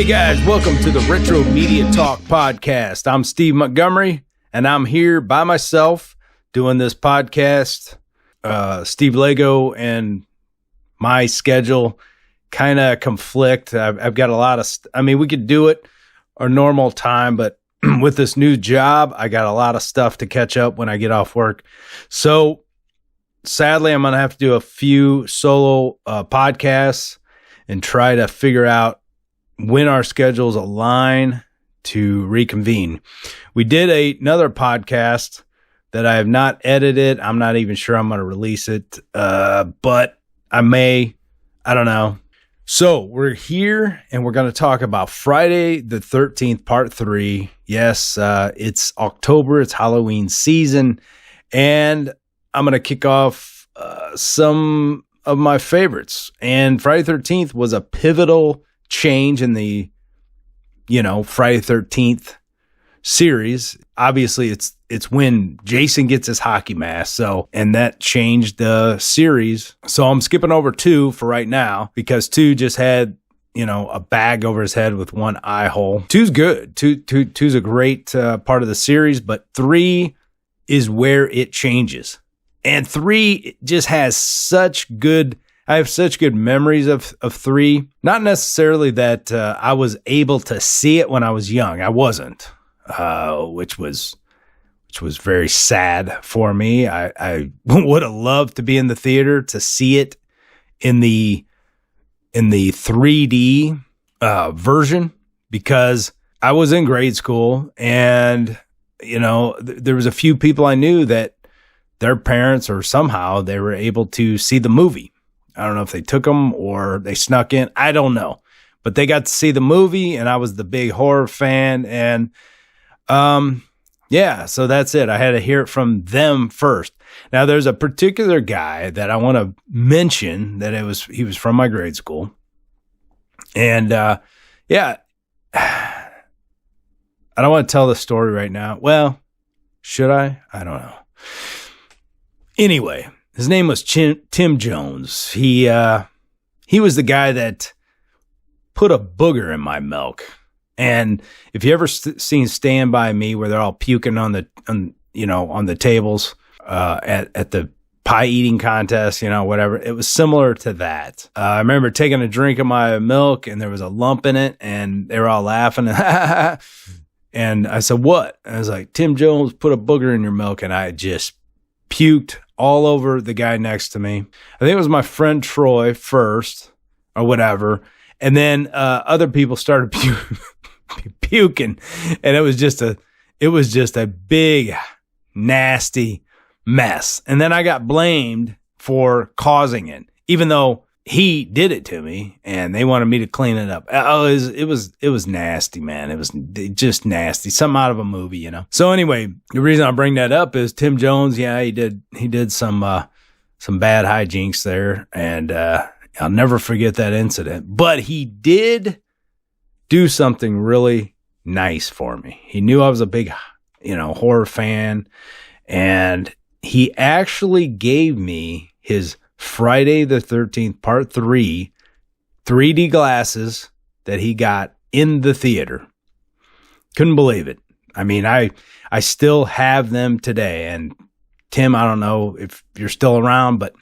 Hey guys, welcome to the Retro Media Talk podcast. I'm Steve Montgomery, and I'm here by myself doing this podcast. Steve Lego and my schedule kind of conflict. I've got a lot of, we could do it our normal time, but with this new job, I got a lot of stuff to catch up when I get off work. So sadly, I'm going to have to do a few solo podcasts and try to figure out when our schedules align to reconvene. We did another podcast that I have not edited. I'm not even sure I'm going to release it, but I may. I don't know. So we're here and we're going to talk about Friday the 13th, part 3. Yes, it's October. It's Halloween season. And I'm going to kick off some of my favorites. And Friday 13th was a pivotal change in the, Friday 13th series. Obviously, it's when Jason gets his hockey mask. And that changed the series. So I'm skipping over 2 for right now because 2 just had, a bag over his head with one eye hole. 2's good. 2's a great part of the series, but 3 is where it changes. And 3 just has I have such good memories of 3. Not necessarily that I was able to see it when I was young. I wasn't, which was very sad for me. I would have loved to be in the theater to see it in the 3D version because I was in grade school and there was a few people I knew that their parents or somehow they were able to see the movie. I don't know if they took them or they snuck in. I don't know, but they got to see the movie and I was the big horror fan. And, so that's it. I had to hear it from them first. Now there's a particular guy that I want to mention that he was from my grade school. And, I don't want to tell the story right now. Well, should I? I don't know. Anyway, his name was Tim Jones. He was the guy that put a booger in my milk. And if you ever seen Stand By Me, where they're all puking on the tables at the pie eating contest, whatever, it was similar to that. I remember taking a drink of my milk, and there was a lump in it, and they were all laughing. And I said, "What?" And I was like, "Tim Jones put a booger in your milk," and I just puked all over the guy next to me. I think it was my friend Troy first or whatever. And then other people started puking. And it was just a big, nasty mess. And then I got blamed for causing it, even though he did it to me and they wanted me to clean it up. Oh, it was nasty, man. It was just nasty. Something out of a movie, So anyway, the reason I bring that up is Tim Jones. Yeah, he did some bad hijinks there, and I'll never forget that incident. But he did do something really nice for me. He knew I was a big, horror fan, and he actually gave me his Friday the 13th, part 3, 3D glasses that he got in the theater. Couldn't believe it. I still have them today. And Tim, I don't know if you're still around, but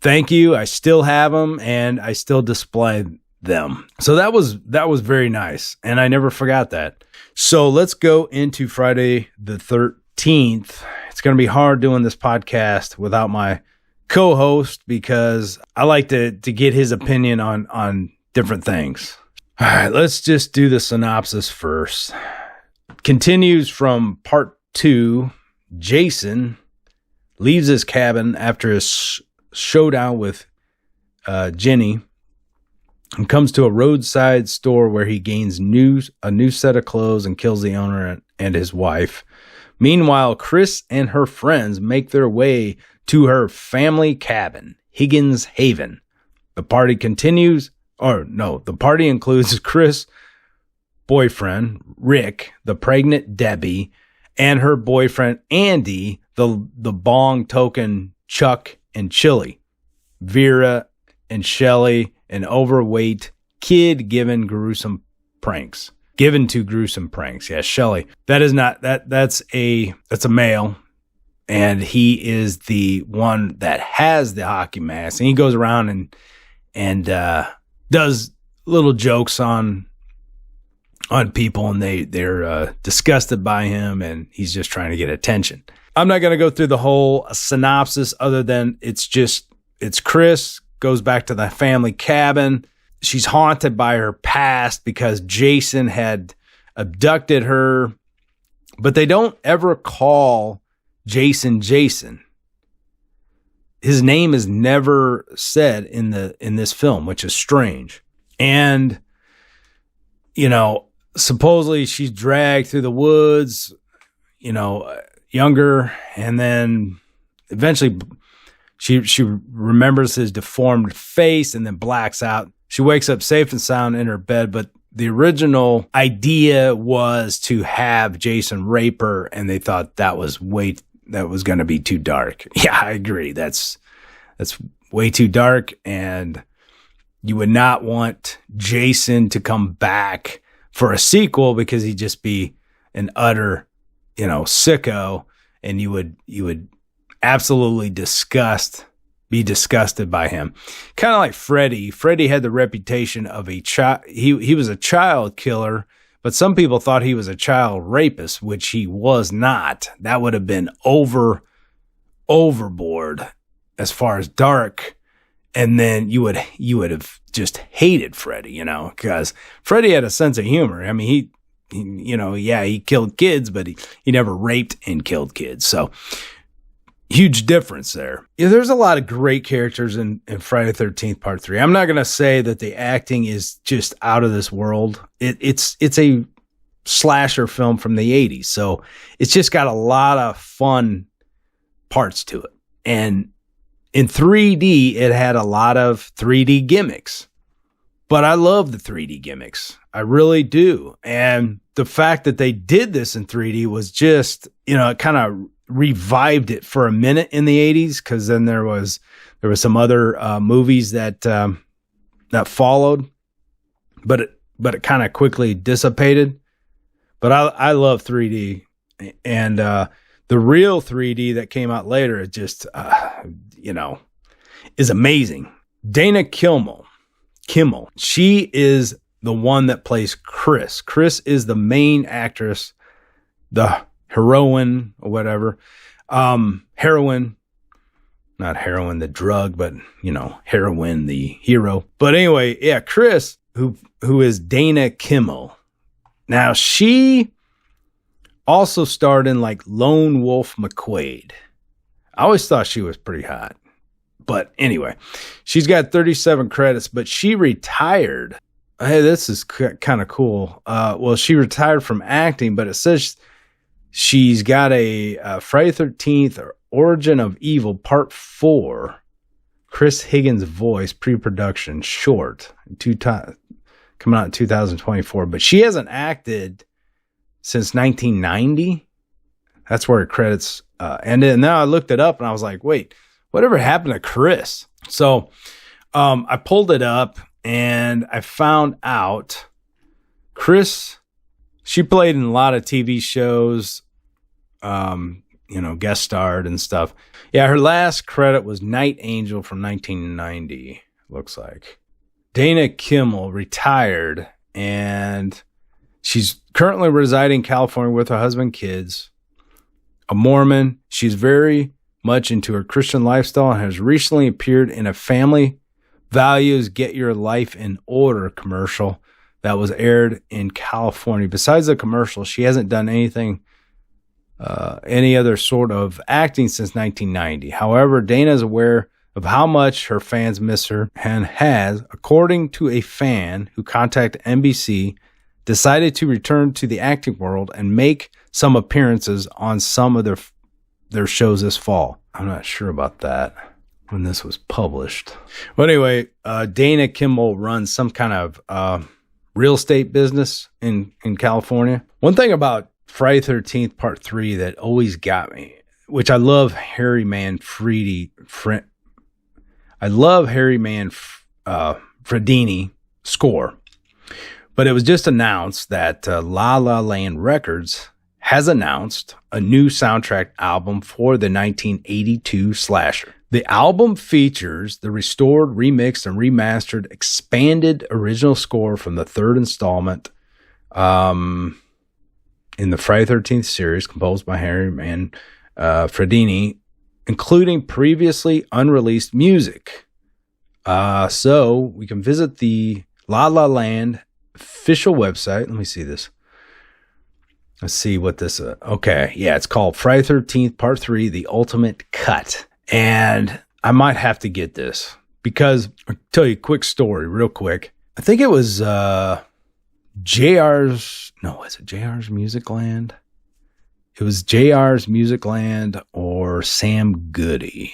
thank you. I still have them and I still display them. So that was very nice. And I never forgot that. So let's go into Friday the 13th. It's going to be hard doing this podcast without my co-host because I like to get his opinion on different things. All right, let's just do the synopsis first. Continues from part 2. Jason leaves his cabin after his showdown with Jenny and comes to a roadside store where he gains a new set of clothes and kills the owner and his wife. Meanwhile, Chris and her friends make their way to her family cabin, Higgins Haven. The party includes Chris' boyfriend, Rick, the pregnant Debbie, and her boyfriend, Andy, the bong token Chuck and Chili, Vera and Shelley, an overweight kid given gruesome pranks. Given to gruesome pranks. Yeah, Shelley. That's a male. And he is the one that has the hockey mask. And he goes around and does little jokes on people, and they're disgusted by him, and he's just trying to get attention. I'm not going to go through the whole synopsis other than it's Chris goes back to the family cabin. She's haunted by her past because Jason had abducted her, but they don't ever call Jason. His name is never said in this film, which is strange. And, supposedly she's dragged through the woods, younger, and then eventually she remembers his deformed face and then blacks out. She wakes up safe and sound in her bed, but the original idea was to have Jason rape her, and they thought that was going to be too dark. Yeah, I agree. That's way too dark, and you would not want Jason to come back for a sequel because he'd just be an utter, sicko, and you would absolutely be disgusted by him. Kind of like Freddy. Freddy had the reputation of a child. He was a child killer, but some people thought he was a child rapist, which he was not. That would have been overboard as far as dark. And then you would have just hated Freddy, because Freddy had a sense of humor. I mean, he killed kids, but he never raped and killed kids. So huge difference there. Yeah, there's a lot of great characters in Friday the 13th Part 3. I'm not going to say that the acting is just out of this world. It's a slasher film from the 80s. So it's just got a lot of fun parts to it. And in 3D, it had a lot of 3D gimmicks. But I love the 3D gimmicks. I really do. And the fact that they did this in 3D was just, it kind of revived it for a minute in the 80s, because then there was some other movies that followed, but it kind of quickly dissipated. But I love 3D, and the real 3D that came out later, it just is amazing. Dana Kimmel, she is the one that plays Chris. Chris is the main actress, the heroine or whatever. Heroine, not heroin, the drug, but heroine, the hero. But anyway, yeah, Chris, who is Dana Kimmel. Now, she also starred in like Lone Wolf McQuade. I always thought she was pretty hot. But anyway, she's got 37 credits, but she retired. Hey, this is kind of cool. Well, she retired from acting, but it says she's got a Friday 13th or Origin of Evil Part 4, Chris Higgins voice pre-production short, coming out in 2024. But she hasn't acted since 1990. That's where her credits ended. And now I looked it up and I was like, wait, whatever happened to Chris? So I pulled it up and I found out Chris, she played in a lot of TV shows, guest starred and stuff. Yeah, her last credit was Night Angel from 1990, looks like. Dana Kimmel retired, and she's currently residing in California with her husband and kids. A Mormon. She's very much into her Christian lifestyle and has recently appeared in a Family Values Get Your Life in Order commercial that was aired in California. Besides the commercial, she hasn't done anything, any other sort of acting since 1990. However, Dana is aware of how much her fans miss her and has, according to a fan who contacted NBC, decided to return to the acting world and make some appearances on some of their shows this fall. I'm not sure about that when this was published. But anyway, Dana Kimmel runs some kind of real estate business in California. One thing about Friday 13th Part 3 that always got me, which I love Harry Manfredini score. But it was just announced that La La Land Records has announced a new soundtrack album for the 1982 slasher. The album features the restored, remixed, and remastered expanded original score from the third installment in the Friday the 13th series, composed by Harry Manfredini, including previously unreleased music. So we can visit the La La Land official website. Let me see this. Let's see what this is. Okay. Yeah, it's called Friday the 13th Part 3, The Ultimate Cut. And I might have to get this because I'll tell you a quick story real quick. I think it was JR's Music Land? It was JR's Music Land or Sam Goody.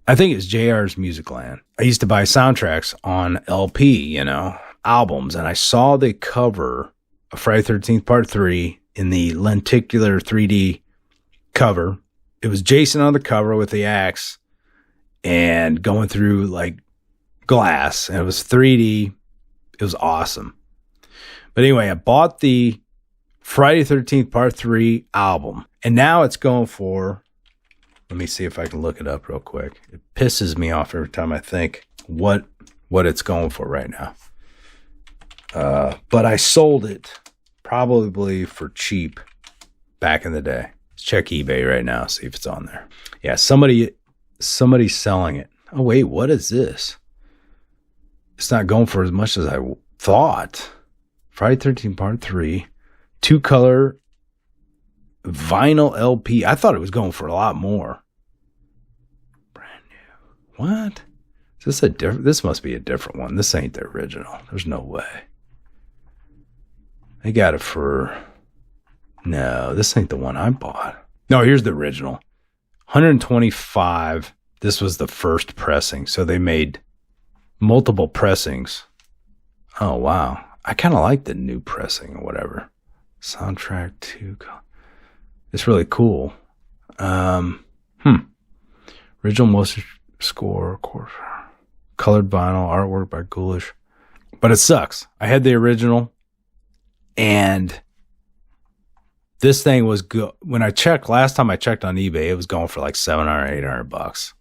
I think it's JR's Music Land. I used to buy soundtracks on LP, albums, and I saw the cover of Friday the 13th Part 3 in the lenticular 3D cover. It was Jason on the cover with the axe and going through like glass, and it was 3D. It was awesome. But anyway, I bought the Friday the 13th Part 3 album, and now it's going for, let me see if I can look it up real quick. It pisses me off every time I think what it's going for right now. But I sold it probably for cheap back in the day. Let's check eBay right now, see if it's on there. Yeah, somebody's selling it. Oh, wait, what is this? It's not going for as much as I thought. Friday 13 Part 3, 2-color vinyl LP. I thought it was going for a lot more. Brand new. What? Is this this must be a different one. This ain't the original. There's no way. They got it for... No, this ain't the one I bought. No, here's the original. 125. This was the first pressing. So they made multiple pressings. Oh, wow. I kind of like the new pressing or whatever. Soundtrack 2. It's really cool. Original motion score, of course. Colored vinyl, artwork by Ghoulish. But it sucks. I had the original, and this thing was good. When last time I checked on eBay, it was going for like $700 or $800.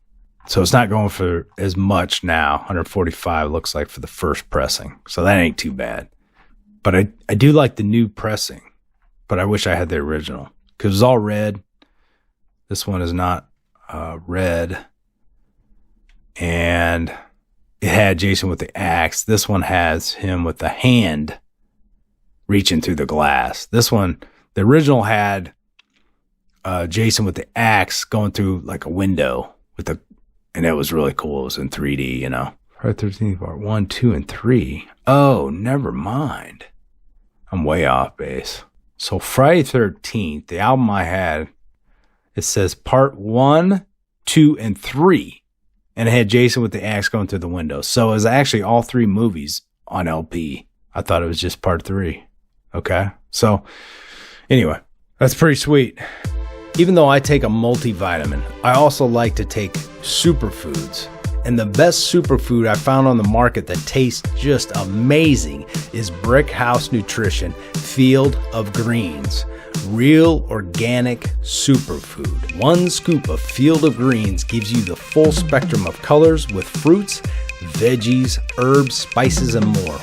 So it's not going for as much now. 145 looks like for the first pressing. So that ain't too bad. But I do like the new pressing, but I wish I had the original because it's all red. This one is not red. And it had Jason with the axe. This one has him with the hand reaching through the glass. This one, the original had Jason with the axe going through like a window and it was really cool. It was in 3D, Friday 13th Part 1, 2, and 3. Oh, never mind. I'm way off base. So Friday 13th, the album I had, it says Part 1, 2, and 3. And it had Jason with the axe going through the window. So it was actually all 3 movies on LP. I thought it was just Part 3. Okay. So anyway, that's pretty sweet. Even though I take a multivitamin, I also like to take superfoods. And the best superfood I found on the market that tastes just amazing is Brickhouse Nutrition Field of Greens. Real organic superfood. 1 scoop of Field of Greens gives you the full spectrum of colors with fruits, veggies, herbs, spices, and more.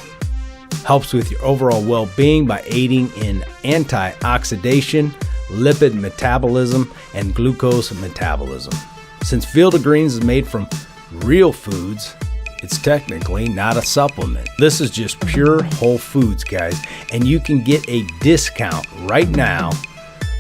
Helps with your overall well-being by aiding in antioxidation, lipid metabolism, and glucose metabolism. Since Field of Greens is made from real foods, it's technically not a supplement. This is just pure whole foods, guys, and you can get a discount right now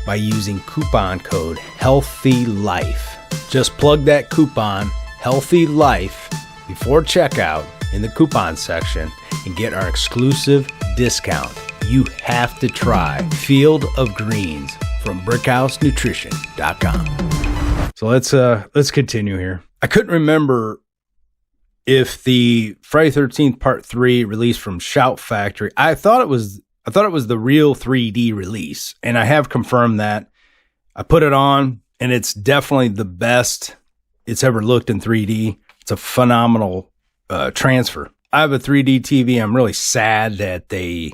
by using coupon code HEALTHYLIFE. Just plug that coupon HEALTHYLIFE before checkout in the coupon section and get our exclusive discount. You have to try Field of Greens from BrickHouseNutrition.com. So let's continue here. I couldn't remember if the Friday 13th Part 3 release from Shout Factory. I thought it was the real 3D release, and I have confirmed that. I put it on, and it's definitely the best it's ever looked in 3D. It's a phenomenal transfer. I have a 3D TV. I'm really sad that they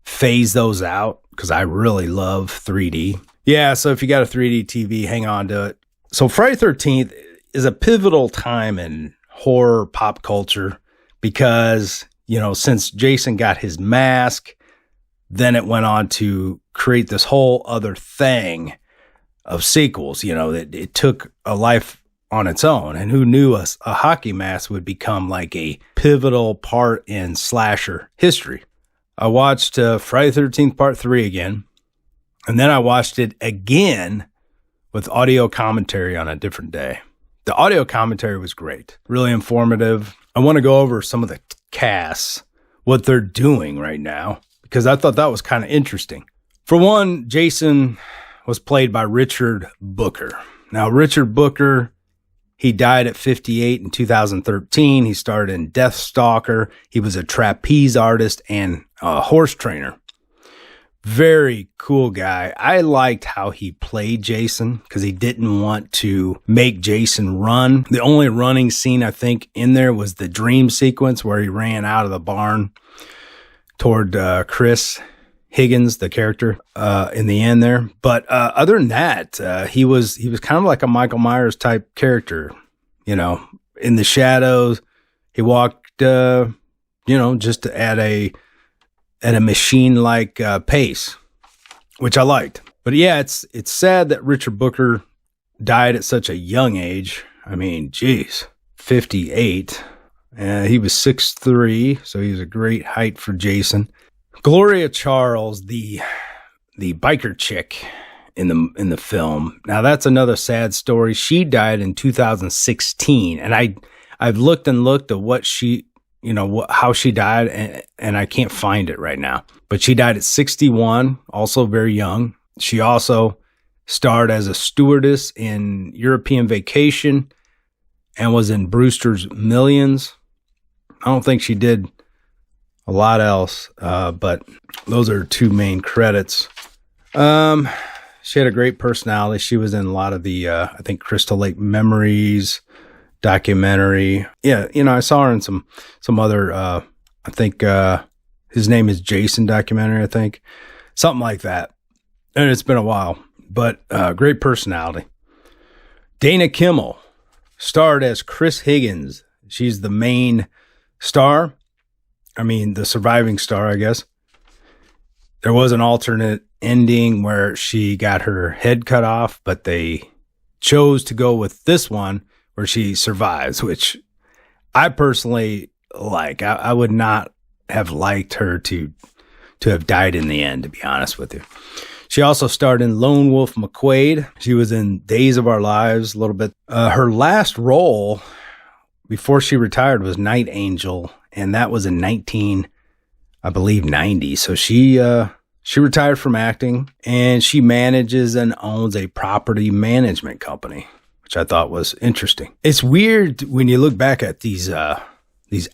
phase those out because I really love 3D. Yeah, so if you got a 3D TV, hang on to it. So Friday 13th is a pivotal time in horror pop culture because, you know, since Jason got his mask, then it went on to create this whole other thing of sequels. You know, it took a life on its own. And who knew a hockey mask would become like a pivotal part in slasher history. I watched Friday 13th Part 3 again. And then I watched it again with audio commentary on a different day. The audio commentary was great. Really informative. I want to go over some of the casts, what they're doing right now, because I thought that was kind of interesting. For one, Jason was played by Richard Booker. Now, Richard Booker, he died at 58 in 2013. He starred in Deathstalker. He was a trapeze artist and a horse trainer. Very cool guy. I liked how he played Jason because he didn't want to make Jason run. The only running scene I think in there was the dream sequence where he ran out of the barn toward Chris Higgins, the character, in the end there. But other than that, he was kind of like a Michael Myers type character, you know, in the shadows. He walked, just at a machine-like pace, which I liked. But yeah, it's sad that Richard Booker died at such a young age. I mean, geez, 58. He was 6'3", so he was a great height for Jason. Gloria Charles, the biker chick in the film. Now that's another sad story. She died in 2016, and I've looked at what she, how she died, and I can't find it right now. But she died at 61, also very young. She also starred as a stewardess in European Vacation and was in Brewster's Millions. I don't think she did a lot else, but those are two main credits. She had a great personality. She was in a lot of the, I think, Crystal Lake Memories documentary. Yeah, I saw her in some other, I think his name is Jason documentary, I think. Something like that. And it's been a while, but great personality. Dana Kimmel starred as Chris Higgins. She's the main star. I mean, the surviving star, I guess. There was an alternate ending where she got her head cut off, but they chose to go with this one where she survives, which I personally like. I would not have liked her to have died in the end, to be honest with you. She also starred in Lone Wolf McQuade. She was in Days of Our Lives a little bit. Her last role before she retired was Night Angel, and that was in 90. So she retired from acting, and she manages and owns a property management company, which I thought was interesting. It's weird when you look back at these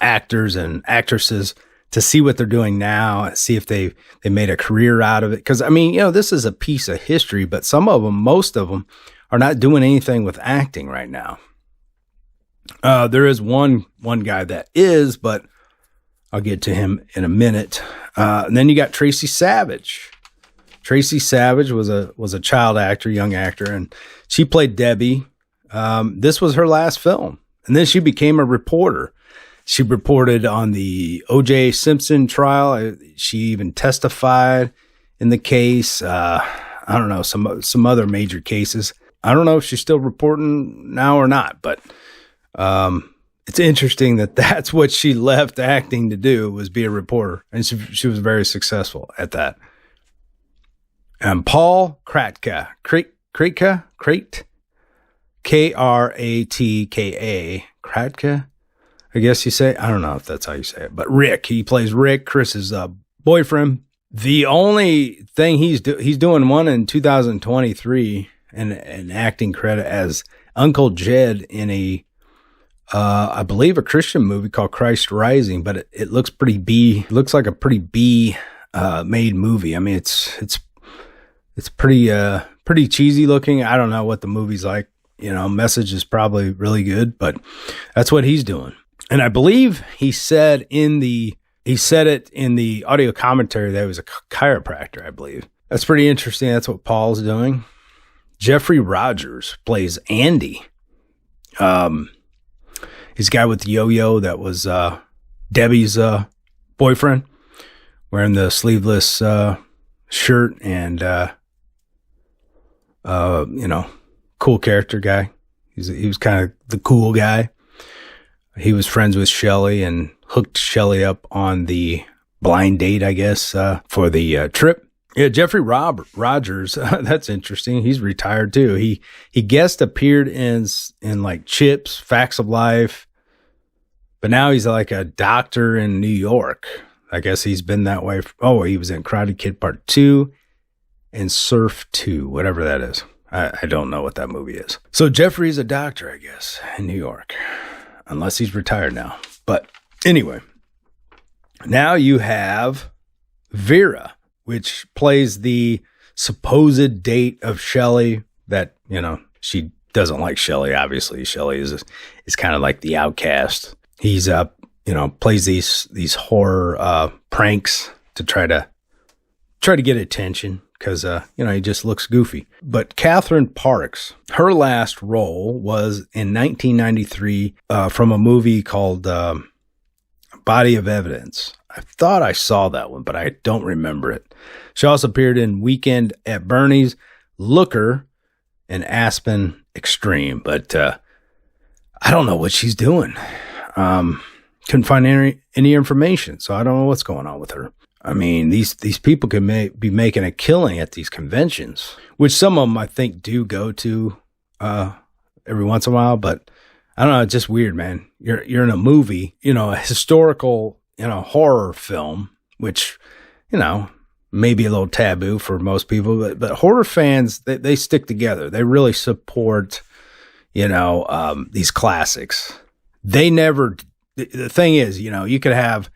actors and actresses to see what they're doing now, see if they made a career out of it. Because, I mean, this is a piece of history, but most of them are not doing anything with acting right now. There is one guy that is, but I'll get to him in a minute. And then you got Tracy Savage. Tracy Savage was a child actor, young actor, and she played Debbie. This was her last film. And then she became a reporter. She reported on the O.J. Simpson trial. She even testified in the case. I don't know, some other major cases. I don't know if she's still reporting now or not, but it's interesting that that's what she left acting to do, was be a reporter. And she was very successful at that. And Paul Kratka, Kratka, Kratka, Kratka, I guess you say. I don't know if that's how you say it, but Rick, he plays Rick, Chris's boyfriend. The only thing he's doing one in 2023, an acting credit as Uncle Jed in a, I believe, a Christian movie called Christ Rising, but it looks pretty B. It looks like a pretty B made movie. I mean, it's pretty cheesy looking. I don't know what the movie's like. Message is probably really good, but that's what he's doing. And I believe he said it in the audio commentary that he was a chiropractor, I believe. That's pretty interesting. That's what Paul's doing. Jeffrey Rogers plays Andy. He's the guy with the yo-yo that was Debbie's boyfriend, wearing the sleeveless shirt and, cool character guy. He was kind of the cool guy. He was friends with Shelley and hooked Shelley up on the blind date, I guess, for the trip. Yeah, Jeffrey Rogers, that's interesting. He's retired too. He guest appeared in like Chips, Facts of Life, but now he's like a doctor in New York. I guess he's been that way. He was in Karate Kid Part 2 and Surf 2, whatever that is. I don't know what that movie is. So Jeffrey's a doctor, I guess, in New York, unless he's retired now. But anyway, now you have Vera, which plays the supposed date of Shelley that, she doesn't like Shelley, obviously. Shelley is kind of like the outcast. He's, plays these horror pranks to try to get attention because, he just looks goofy. But Catherine Parks, her last role was in 1993 from a movie called Body of Evidence. I thought I saw that one, but I don't remember it. She also appeared in Weekend at Bernie's, Looker, and Aspen Extreme. But I don't know what she's doing. Couldn't find any information, so I don't know what's going on with her. I mean, these people could be making a killing at these conventions, which some of them I think do go to every once in a while. But I don't know, it's just weird, man. You're in a movie, a historical horror film, which, may be a little taboo for most people, but horror fans, they stick together. They really support, these classics. They never, the thing is, you could have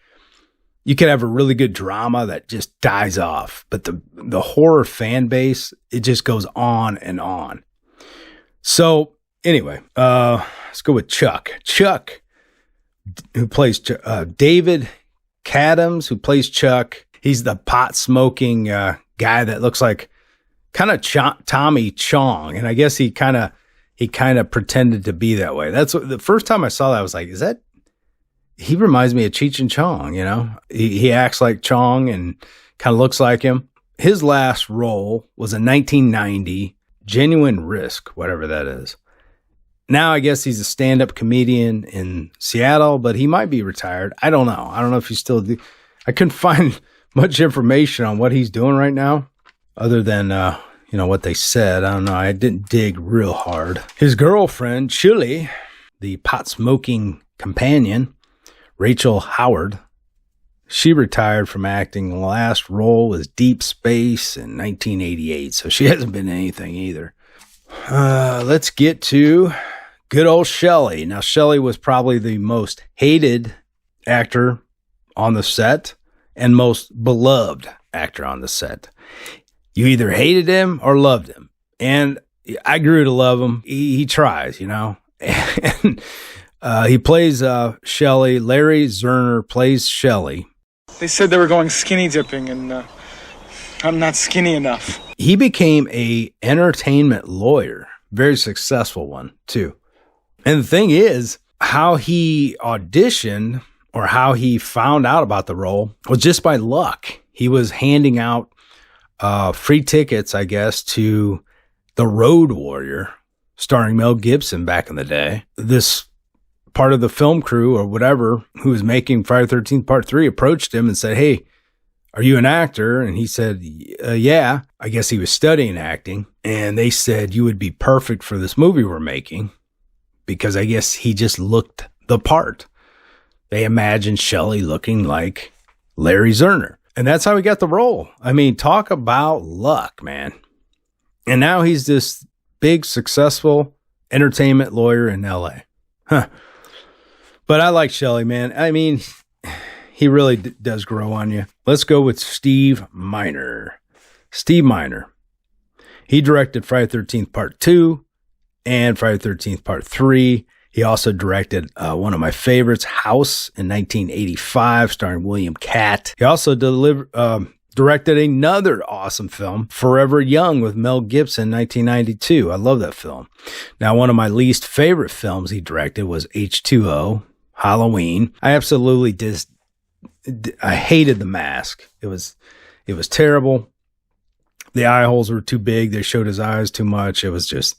a really good drama that just dies off, but the horror fan base, it just goes on and on. So anyway, let's go with Chuck. Chuck, who plays David Cadams, who plays Chuck. He's the pot smoking guy that looks like kind of Tommy Chong, and I guess he kind of pretended to be that way. That's what, the first time I saw that, I was like, is that? He reminds me of Cheech and Chong. He acts like Chong and kind of looks like him. His last role was in 1990, Genuine Risk, whatever that is. Now I guess he's a stand-up comedian in Seattle, but he might be retired. I don't know. I don't know if he's still. I couldn't find much information on what he's doing right now, other than what they said. I don't know. I didn't dig real hard. His girlfriend, Chili, the pot-smoking companion, Rachel Howard, she retired from acting. The last role was Deep Space in 1988, so she hasn't been in anything either. Let's get to good old Shelley. Now, Shelley was probably the most hated actor on the set and most beloved actor on the set. You either hated him or loved him. And I grew to love him. He tries, And he plays Shelley. Larry Zerner plays Shelley. They said they were going skinny dipping, and I'm not skinny enough. He became a entertainment lawyer. Very successful one, too. And the thing is, how he auditioned or how he found out about the role was just by luck. He was handing out free tickets, I guess, to The Road Warrior, starring Mel Gibson back in the day. This part of the film crew or whatever who was making Friday the 13th Part 3 approached him and said, "Hey, are you an actor?" And he said, yeah. I guess he was studying acting. And they said, "You would be perfect for this movie we're making," because I guess he just looked the part. They imagined Shelley looking like Larry Zerner. And that's how he got the role. I mean, talk about luck, man. And now he's this big, successful entertainment lawyer in LA. Huh. But I like Shelley, man. I mean, he really does grow on you. Let's go with Steve Miner. Steve Miner. He directed Friday the 13th Part 2 and Friday the 13th Part 3. He also directed one of my favorites, House, in 1985, starring William Catt. He also directed another awesome film, Forever Young, with Mel Gibson, 1992. I love that film. Now, one of my least favorite films he directed was H2O, Halloween. I absolutely I hated The Mask. It was terrible. The eye holes were too big. They showed his eyes too much. It was just,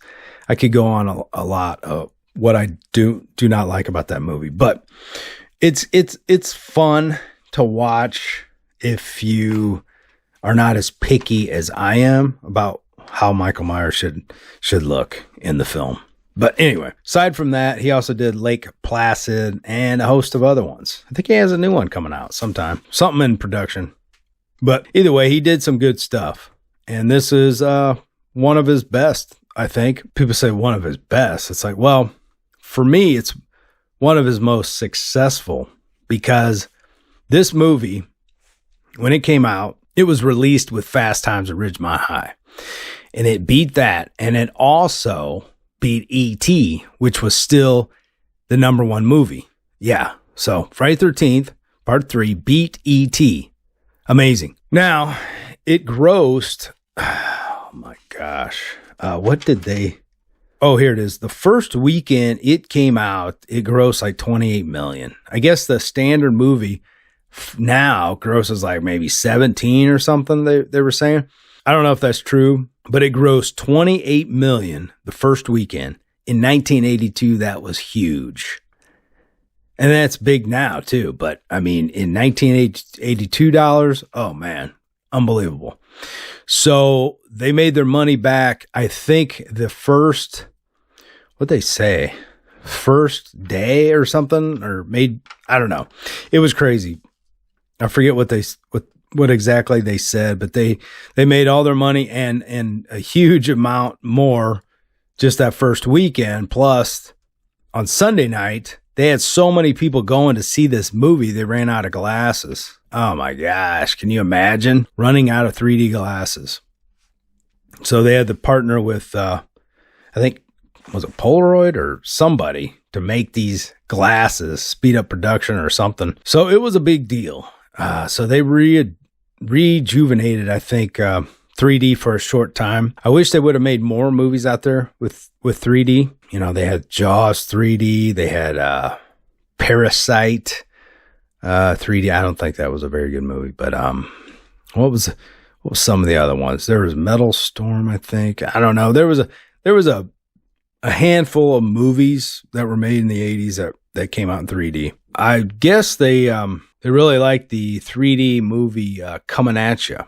I could go on a lot of what I do not like about that movie, but it's fun to watch if you are not as picky as I am about how Michael Myers should look in the film. But anyway, aside from that, he also did Lake Placid and a host of other ones. I think he has a new one coming out sometime, something in production. But either way, he did some good stuff. And this is one of his best, I think. People say one of his best. It's like, well, for me, it's one of his most successful, because this movie, when it came out, it was released with Fast Times at Ridgemont High. And it beat that. And it also beat E.T., which was still the number one movie. Yeah. So Friday 13th, Part 3 beat E.T. Amazing. Now, it grossed, oh my gosh, what did they, oh, here it is. The first weekend it came out, it grossed like 28 million. I guess the standard movie now grosses like maybe 17 or something, they were saying. I don't know if that's true, but it grossed 28 million the first weekend. In 1982, that was huge. And that's big now too. But I mean, in 1982 dollars, oh man, unbelievable. So they made their money back. I think the first, what they say, first day or something, or I don't know. It was crazy. I forget what exactly they said, but they made all their money and a huge amount more just that first weekend. Plus on Sunday night, they had so many people going to see this movie, they ran out of glasses. Oh my gosh. Can you imagine running out of 3D glasses? So they had to partner with, I think, was it Polaroid or somebody to make these glasses, speed up production or something. So it was a big deal. So they rejuvenated, I think, 3D for a short time. I wish they would have made more movies out there with 3D. You know, they had Jaws 3D. They had Parasite 3D. I don't think that was a very good movie, but what was some of the other ones? There was Metal Storm, I think. I don't know. There was a handful of movies that were made in the 80s that came out in 3D. I guess they really liked the 3D movie Coming At Ya,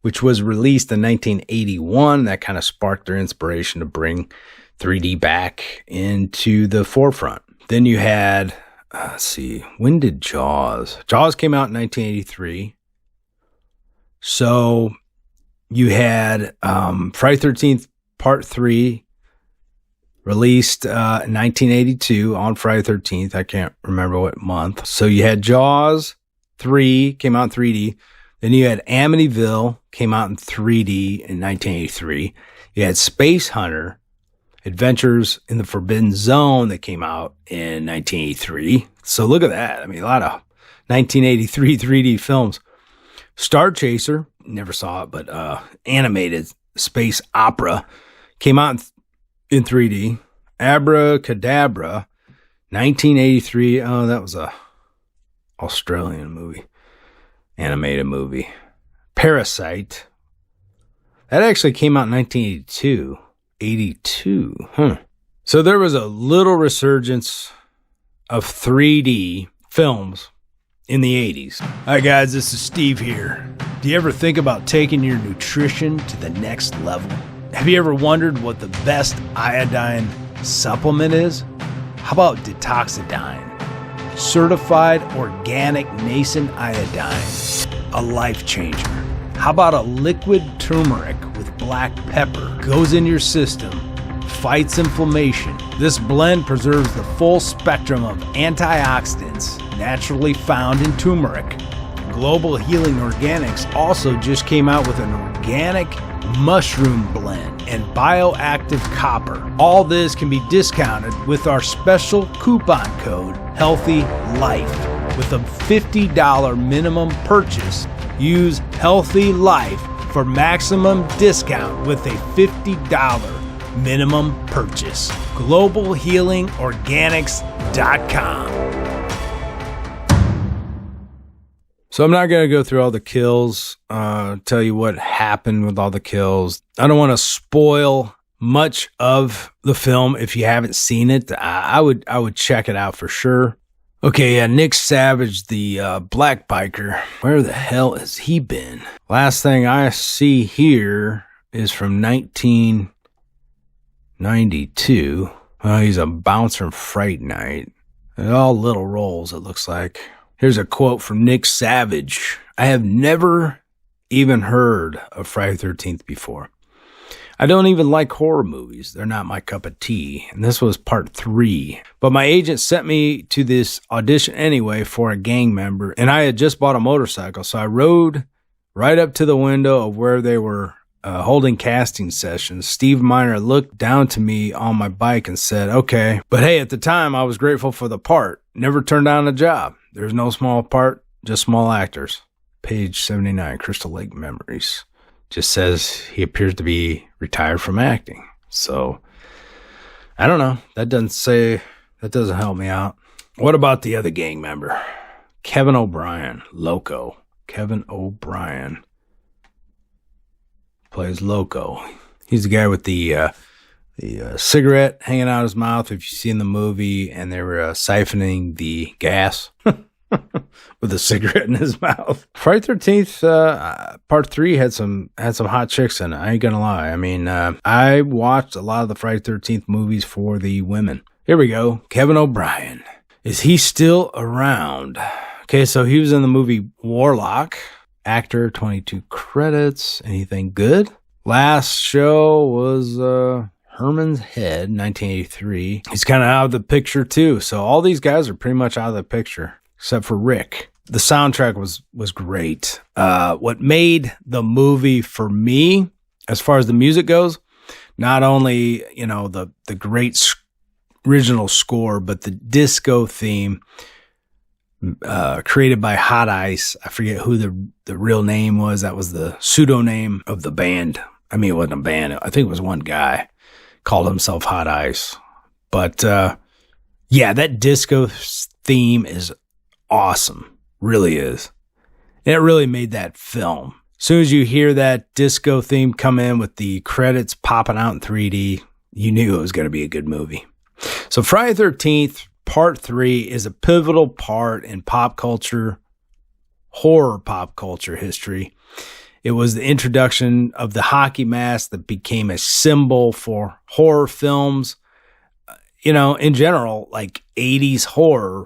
which was released in 1981. That kind of sparked their inspiration to bring 3D back into the forefront. Then you had, let's see, when did Jaws? Jaws came out in 1983. So you had Friday 13th Part 3 released in 1982 on Friday 13th. I can't remember what month. So you had Jaws 3 came out in 3D. Then you had Amityville came out in 3D in 1983. You had Space Hunter, Adventures in the Forbidden Zone that came out in 1983. So look at that. I mean, a lot of 1983 3D films. Star Chaser, never saw it, but animated space opera came out in 3D. Abracadabra, 1983. Oh, that was a Australian movie. Animated movie. Parasite. That actually came out in 1982. 82. So there was a little resurgence of 3D films in the 80s. Hi guys, this is Steve here. Do you ever think about taking your nutrition to the next level? Have you ever wondered what the best iodine supplement is? How about Detoxidine? Certified organic nascent iodine. A life changer. How about a liquid turmeric with black pepper? Goes in your system, fights inflammation. This blend preserves the full spectrum of antioxidants naturally found in turmeric. Global Healing Organics also just came out with an organic mushroom blend and bioactive copper. All this can be discounted with our special coupon code HEALTHYLIFE. With a $50 minimum purchase, use Healthy Life for maximum discount with a $50 minimum purchase. GlobalHealingOrganics.com. So I'm not going to go through all the kills, tell you what happened with all the kills. I don't want to spoil much of the film if you haven't seen it. I would check it out for sure. Okay, yeah, Nick Savage, the black biker. Where the hell has he been? Last thing I see here is from 1992. Oh, he's a bouncer in Fright Night. They're all little roles, it looks like. Here's a quote from Nick Savage. I have never even heard of Friday the 13th before. I don't even like horror movies. They're not my cup of tea. And this was part 3. But my agent sent me to this audition anyway for a gang member. And I had just bought a motorcycle. So I rode right up to the window of where they were holding casting sessions. Steve Miner looked down to me on my bike and said, okay. But hey, at the time, I was grateful for the part. Never turned down a job. There's no small part, just small actors. Page 79, Crystal Lake Memories. Just says he appears to be retired from acting. So, I don't know. That doesn't help me out. What about the other gang member? Kevin O'Brien, Loco. Kevin O'Brien plays Loco. He's the guy with the cigarette hanging out his mouth, if you see in the movie, and they were siphoning the gas with a cigarette in his mouth. Friday 13th, part 3 had some hot chicks in it. I ain't gonna lie. I mean, I watched a lot of the Friday 13th movies for the women. Here we go. Kevin O'Brien. Is he still around? Okay, so he was in the movie Warlock. Actor, 22 credits. Anything good? Last show was Herman's Head, 1983. He's kind of out of the picture too. So all these guys are pretty much out of the picture, except for Rick. The soundtrack was great. What made the movie for me, as far as the music goes, not only, the great original score, but the disco theme created by Hot Ice. I forget who the real name was. That was the pseudonym of the band. I mean, it wasn't a band. I think it was one guy called himself Hot Ice. But yeah, that disco theme is awesome. Really is. And it really made that film. As soon as you hear that disco theme come in with the credits popping out in 3D, you knew it was going to be a good movie. So Friday the 13th, part 3 is a pivotal part in pop culture, horror pop culture history. It was the introduction of the hockey mask that became a symbol for horror films. In general, like 80s horror,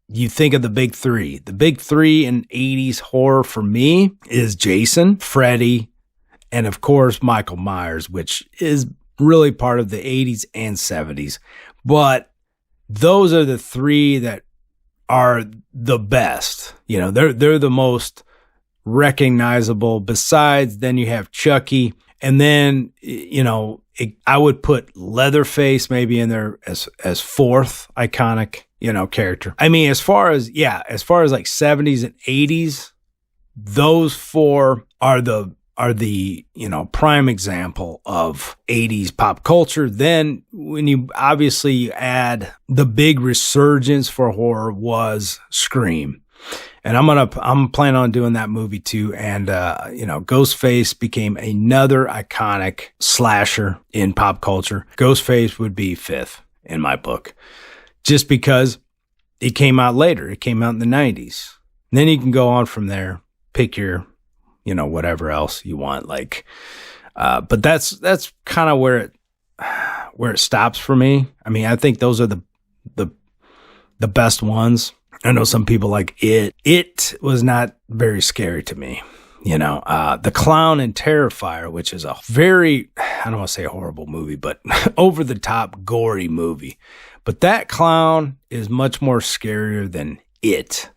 you think of the big 3. The big 3 in 80s horror for me is Jason, Freddy, and of course, Michael Myers, which is really part of the 80s and 70s. But those are the 3 that are the best. They're the most recognizable. Besides, then you have Chucky, and then I would put Leatherface maybe in there as 4th iconic character. I mean, as far as like 70s and 80s, those 4 are the prime example of 80s pop culture. Then when you obviously add the big resurgence for horror was Scream. And I'm planning on doing that movie too. And, Ghostface became another iconic slasher in pop culture. Ghostface would be 5th in my book, just because it came out later. It came out in the 90s. And then you can go on from there, pick your, whatever else you want. But that's kind of where it stops for me. I mean, I think those are the best ones. I know some people like it. It was not very scary to me. The Clown and Terrifier, which is a very, I don't want to say a horrible movie, but over the top gory movie. But that clown is much more scarier than it.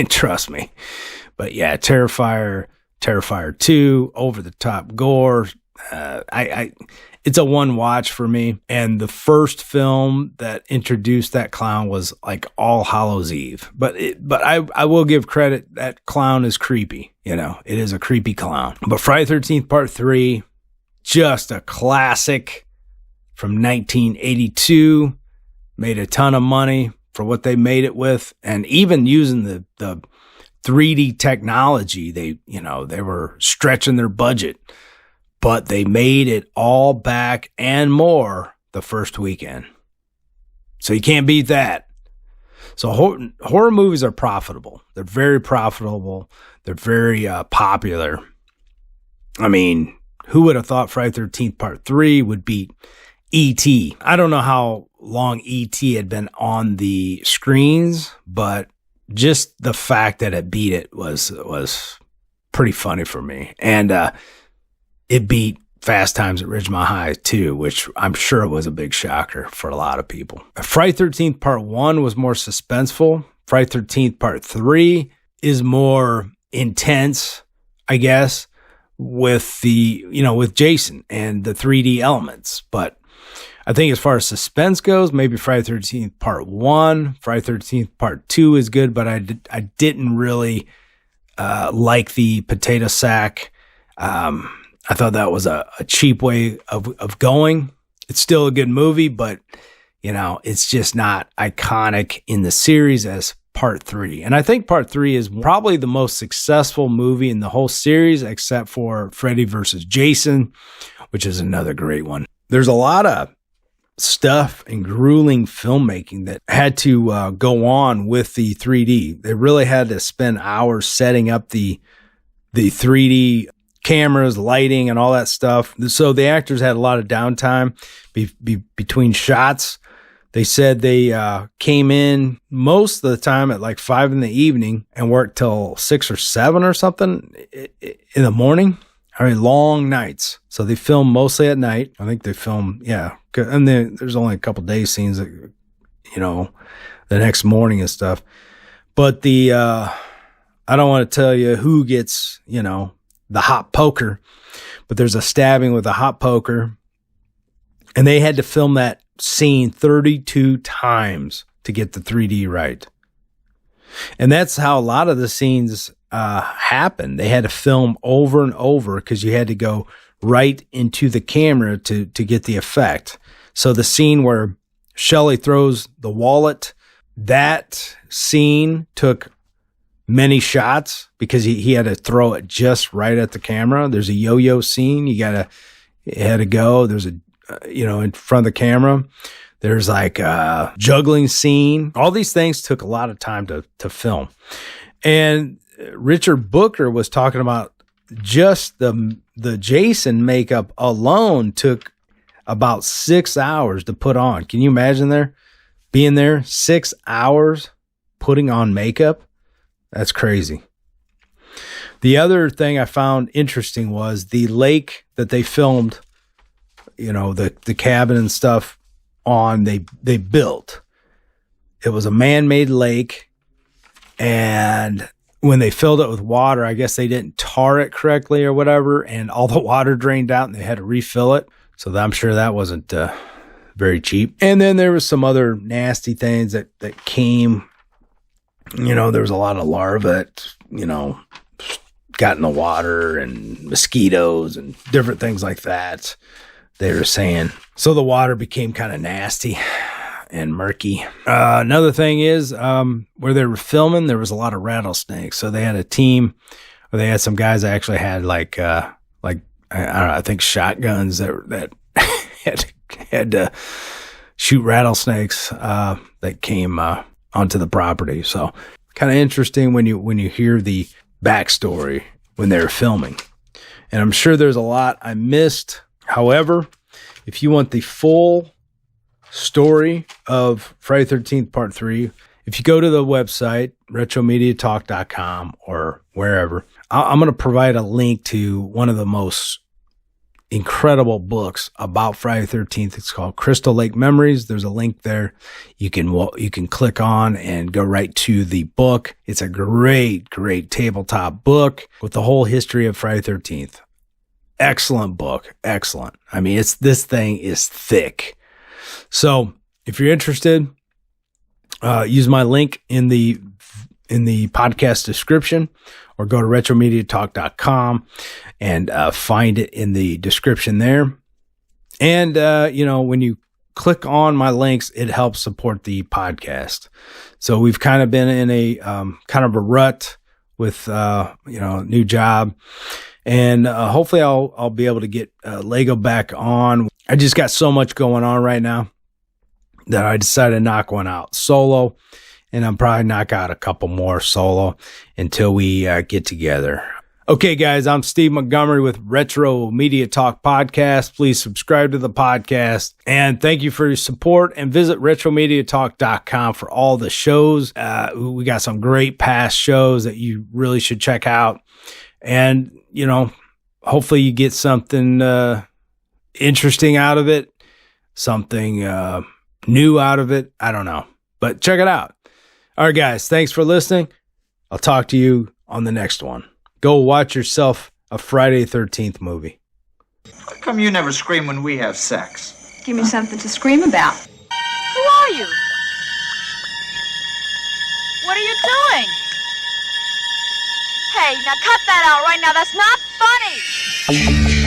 Trust me. But yeah, Terrifier 2, over the top gore. It's a one watch for me. And the first film that introduced that clown was like All Hallows Eve. But I will give credit, that clown is creepy. You know, it is a creepy clown. But Friday the 13th Part 3, just a classic from 1982, made a ton of money for what they made it with. And even using the 3D technology, they were stretching their budget, but they made it all back and more the first weekend. So you can't beat that. So horror movies are profitable. They're very profitable. They're very popular. I mean, who would have thought Friday the 13th Part 3 would beat E.T.? I don't know how long E.T. had been on the screens, but just the fact that it beat it was pretty funny for me. And it beat Fast Times at Ridgemont High too, which I'm sure was a big shocker for a lot of people. Friday the 13th Part 1 was more suspenseful. Friday the 13th Part 3 is more intense, I guess, with with Jason and the 3D elements. But I think as far as suspense goes, maybe Friday the 13th Part 1, Friday the 13th Part 2 is good, but I didn't really like the potato sack. I thought that was a cheap way of going. It's still a good movie, but, it's just not iconic in the series as Part 3. And I think Part 3 is probably the most successful movie in the whole series, except for Freddy vs. Jason, which is another great one. There's a lot of stuff and grueling filmmaking that had to go on with the 3D. They really had to spend hours setting up the 3D cameras, lighting, and all that stuff. So the actors had a lot of downtime between shots. They said they came in most of the time at like 5 p.m. and worked till 6 or 7 or something in the morning. I mean, long nights. So they film mostly at night. I think they film, and then there's only a couple day scenes that, the next morning and stuff. But I don't want to tell you who gets, the hot poker, but there's a stabbing with a hot poker, and they had to film that scene 32 times to get the 3D right. And that's how a lot of the scenes happened. They had to film over and over because you had to go right into the camera to get the effect. So the scene where Shelley throws the wallet, that scene took many shots because he had to throw it just right at the camera. There's a yo-yo scene. It had to go. There's in front of the camera. There's like a juggling scene. All these things took a lot of time to film. And Richard Booker was talking about just the Jason makeup alone took about 6 hours to put on. Can you imagine being there 6 hours putting on makeup? That's crazy. The other thing I found interesting was the lake that they filmed, the cabin and stuff on, they built. It was a man-made lake, and when they filled it with water, I guess they didn't tar it correctly or whatever, and all the water drained out and they had to refill it. So I'm sure that wasn't very cheap. And then there was some other nasty things that came. There was a lot of larvae that, got in the water, and mosquitoes and different things like that, they were saying. So the water became kind of nasty and murky. Another thing is where they were filming, there was a lot of rattlesnakes. So they had a team, or they had some guys that actually had I think shotguns that had to shoot rattlesnakes that came onto the property. So kind of interesting when you hear the backstory when they were filming. And I'm sure there's a lot I missed. However, if you want the full story of Friday the 13th Part 3, if you go to the website, retromediatalk.com or wherever, I'm going to provide a link to one of the most incredible books about Friday the 13th. It's called Crystal Lake Memories. There's a link there. You can click on and go right to the book. It's a great tabletop book with the whole history of Friday the 13th. Excellent book. Excellent. I mean, this thing is thick. So if you're interested, use my link in the podcast description, or go to retromediatalk.com and find it in the description there. And, when you click on my links, it helps support the podcast. So we've kind of been in a kind of a rut with, new job. And hopefully I'll be able to get Lego back on. I just got so much going on right now that I decided to knock one out solo. And I'll probably knock out a couple more solo until we get together. Okay, guys, I'm Steve Montgomery with Retro Media Talk Podcast. Please subscribe to the podcast. And thank you for your support. And visit retromediatalk.com for all the shows. We got some great past shows that you really should check out. And, hopefully you get something interesting out of it, something new out of it. I don't know. But check it out. All right, guys, thanks for listening. I'll talk to you on the next one. Go watch yourself a Friday the 13th movie. How come you never scream when we have sex? Give me something to scream about. Who are you? What are you doing? Hey, now cut that out right now. That's not funny.